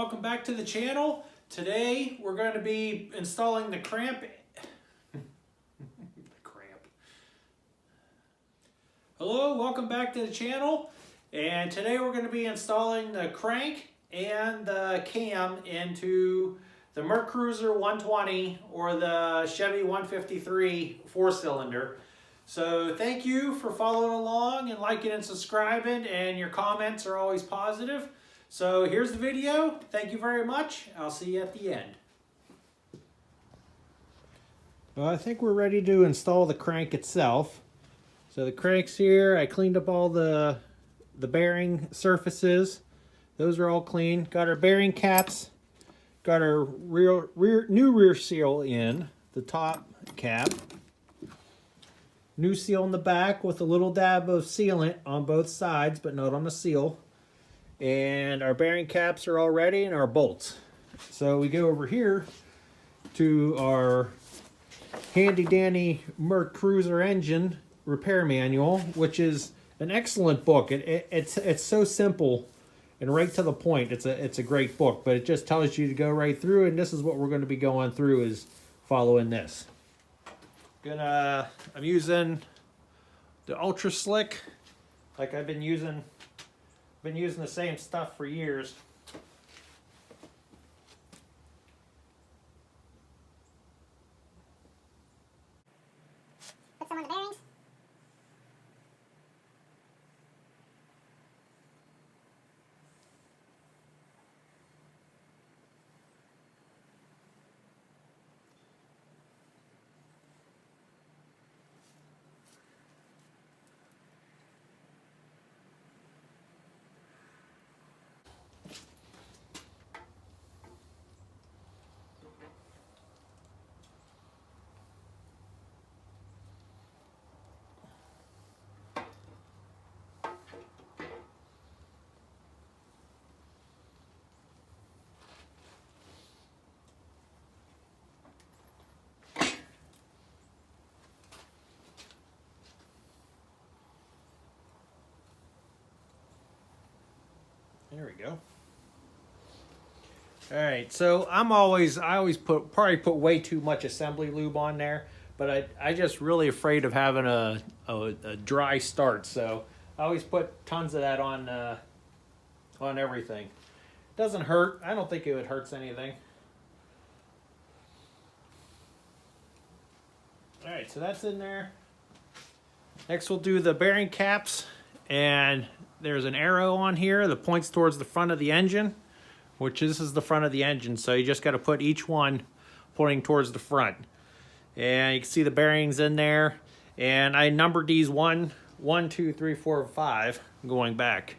welcome back to the channel. Today we're going to be installing the cramp. Hello, welcome back to the channel. And today we're going to be installing the crank and the cam into the Mercruiser 120 or the Chevy 153 4-cylinder. So thank you for following along and liking and subscribing, and your comments are always positive. So here's the video. Thank you very much. I'll see you at the end. Well, I think we're ready to install the crank itself. So the crank's here. I cleaned up all the bearing surfaces. Those are all clean. Got our bearing caps. Got our new rear seal in the top cap. New seal in the back with a little dab of sealant on both sides, but not on the seal. And our bearing caps are all ready, and our bolts. So we go over here to our handy dandy Mercruiser engine repair manual, which is an excellent book. It's so simple and right to the point. It's a great book, but it just tells you to go right through, and this is what we're going to be going through, is following this. I'm using the Ultra Slick, like I've been using the same stuff for years. Put some on the bearings. There we go. All right, so I always probably put way too much assembly lube on there, but I just really afraid of having a dry start, so I always put tons of that on everything. Doesn't hurt. I don't think it hurts anything. All right, so that's in there. Next we'll do the bearing caps, and there's an arrow on here that points towards the front of the engine, which this is the front of the engine, so you just got to put each one pointing towards the front. And you can see the bearings in there, and I numbered these 1, 2, 3, 4, 5 going back.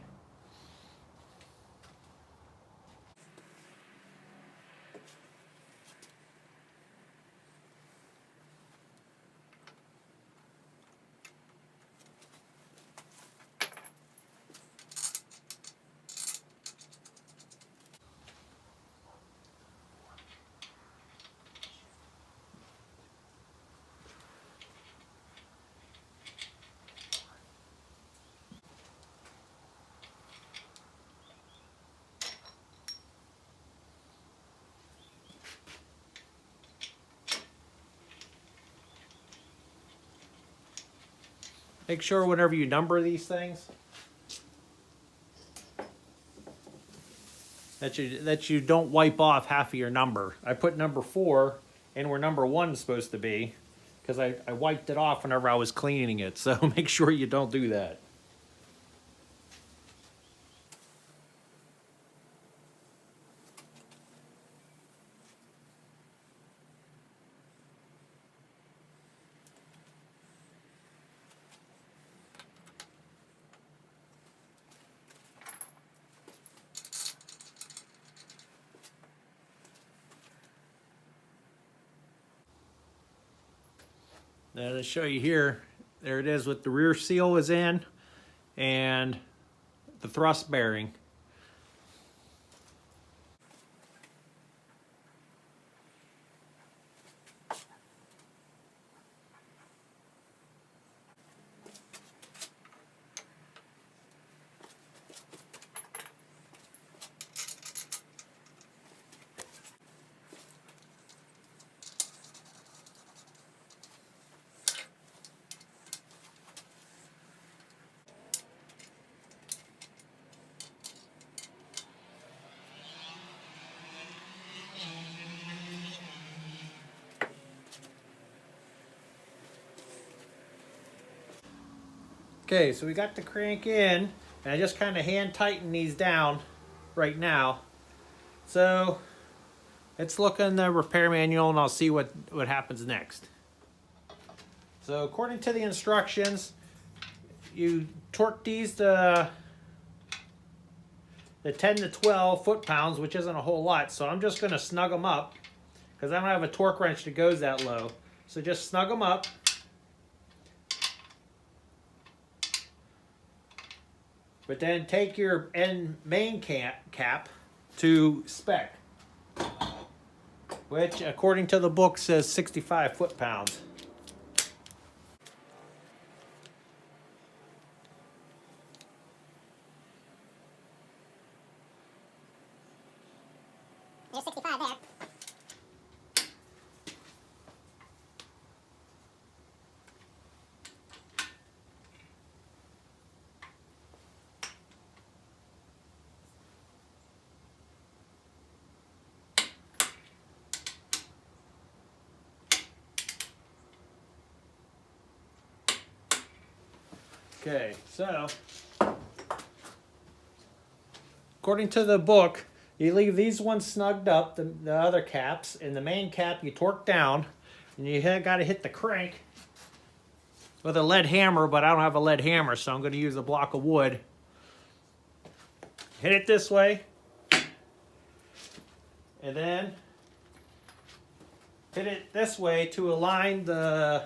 Make sure whenever you number these things that you don't wipe off half of your number. I put number 4 in where number 1 is supposed to be, because I wiped it off whenever I was cleaning it, so make sure you don't do that. Now to show you here, there it is with the rear seal is in and the thrust bearing. Okay, so we got the crank in, and I just kind of hand tighten these down right now. So let's look in the repair manual and I'll see what happens next. So according to the instructions, you torque these to the 10 to 12 foot-pounds, which isn't a whole lot. So I'm just going to snug them up because I don't have a torque wrench that goes that low. So just snug them up. But then take your end main cap to spec, which according to the book says 65 foot-pounds. There's 65 there. Okay, so according to the book, you leave these ones snugged up, the other caps, and the main cap you torque down, and you got to hit the crank with a lead hammer, but I don't have a lead hammer, so I'm going to use a block of wood. Hit it this way, and then hit it this way to align the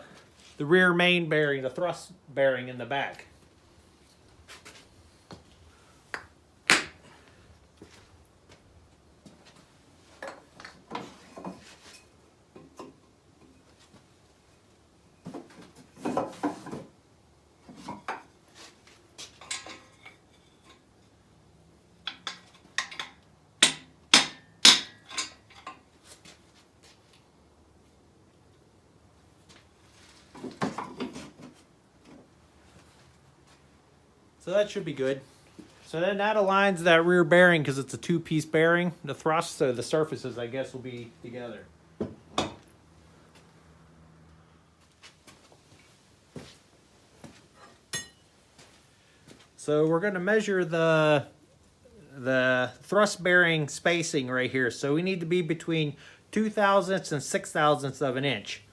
rear main bearing, the thrust bearing in the back. So that should be good. So then that aligns that rear bearing because it's a two-piece bearing. The thrust, so the surfaces, I guess, will be together. So we're going to measure the thrust bearing spacing right here. So we need to be between 2/1000ths and 6/1000ths of an inch.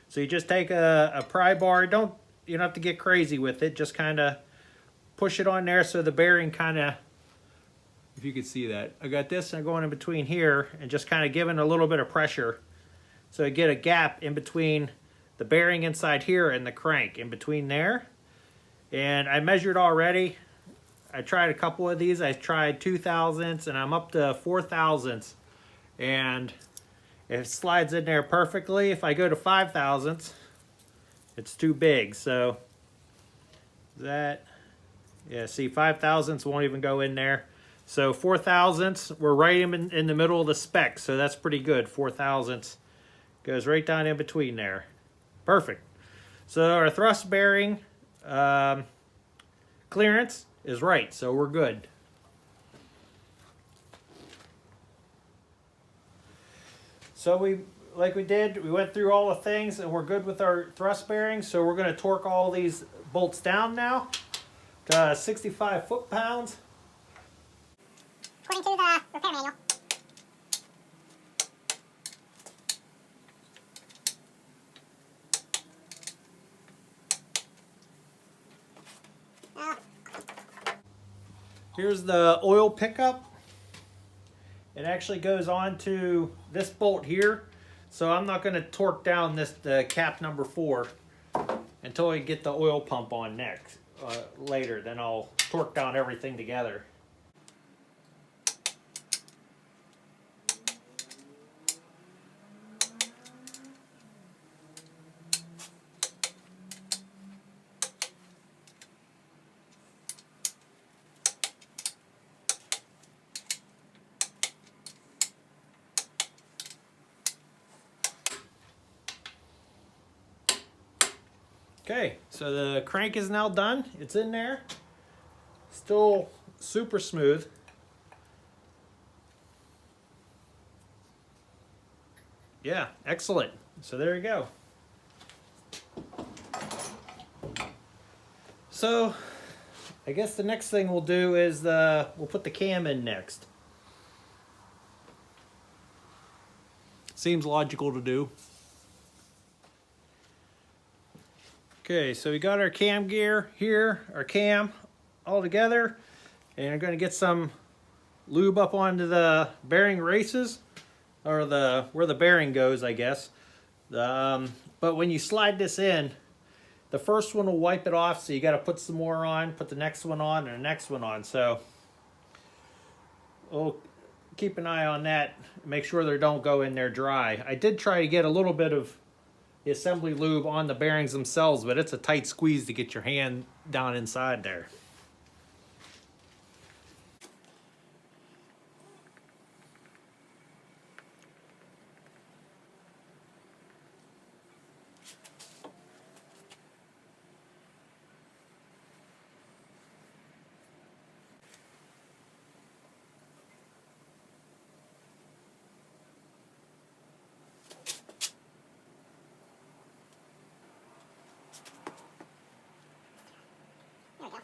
So you just take a pry bar. You don't have to get crazy with it. Just kind of push it on there so the bearing kind of, if you could see that. I got this and I'm going in between here and just kind of giving a little bit of pressure so I get a gap in between the bearing inside here and the crank in between there. And I measured already. I tried a couple of these. I tried 2/1000ths and I'm up to 4/1000ths. And it slides in there perfectly. If I go to 5/1000ths, it's too big. So that, yeah, see, 5/1000ths won't even go in there. So 4/1000ths, we're right in the middle of the spec. So that's pretty good. 4/1000ths goes right down in between there. Perfect. So our thrust bearing clearance is right. So we're good. So we went through all the things and we're good with our thrust bearings. So we're going to torque all these bolts down now to 65 foot-pounds. According to the repair manual. Here's the oil pickup. It actually goes on to this bolt here. So I'm not going to torque down the cap number 4 until I get the oil pump on next. Later, then I'll torque down everything together. Okay, so the crank is now done. It's in there. Still super smooth. Yeah, excellent. So there you go. So I guess the next thing we'll do is we'll put the cam in next. Seems logical to do. Okay, so we got our cam gear here, our cam all together, and I'm going to get some lube up onto the bearing races, or where the bearing goes, I guess. But when you slide this in, the first one will wipe it off, so you got to put some more on, put the next one on, and the next one on. So we'll keep an eye on that. Make sure they don't go in there dry. I did try to get a little bit of the assembly lube on the bearings themselves, but it's a tight squeeze to get your hand down inside there. There we go.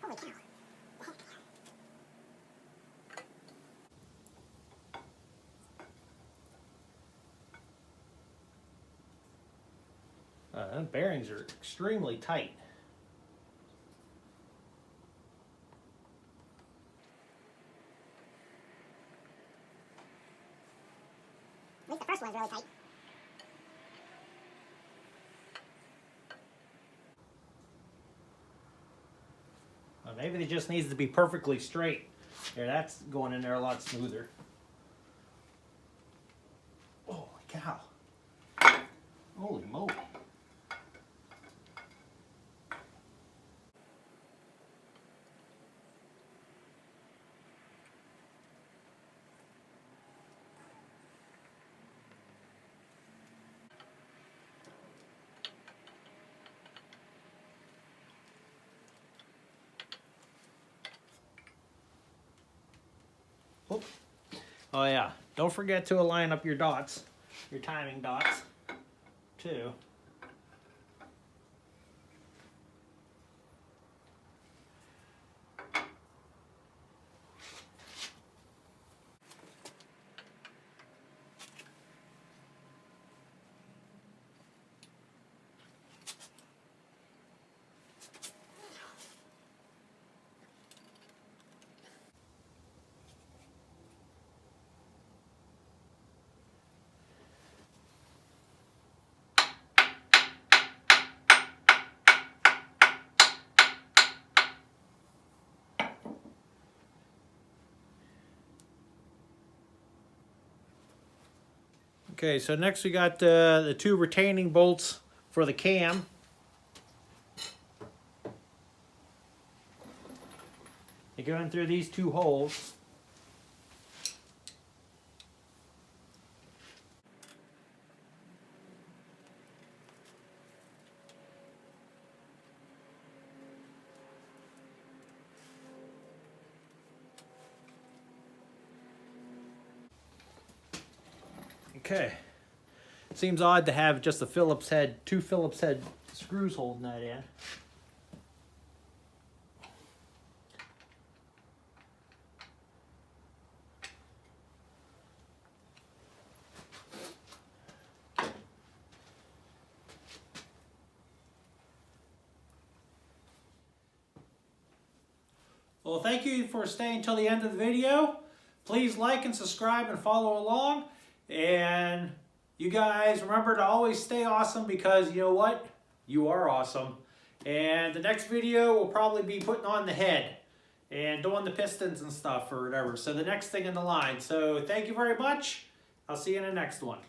Holy cow. The bearings are extremely tight. At least the first one's really tight. Maybe it just needs to be perfectly straight. There, that's going in there a lot smoother. Holy cow. Holy moly. Oh yeah, don't forget to align up your dots, your timing dots, too. Okay, so next we got the two retaining bolts for the cam. They go in through these two holes. Okay. Seems odd to have just a Phillips head, two Phillips head screws holding that in. Well, thank you for staying till the end of the video. Please like and subscribe and follow along. And you guys remember to always stay awesome, because you know what? You are awesome. And the next video will probably be putting on the head and doing the pistons and stuff or whatever. So the next thing in the line. So thank you very much. I'll see you in the next one.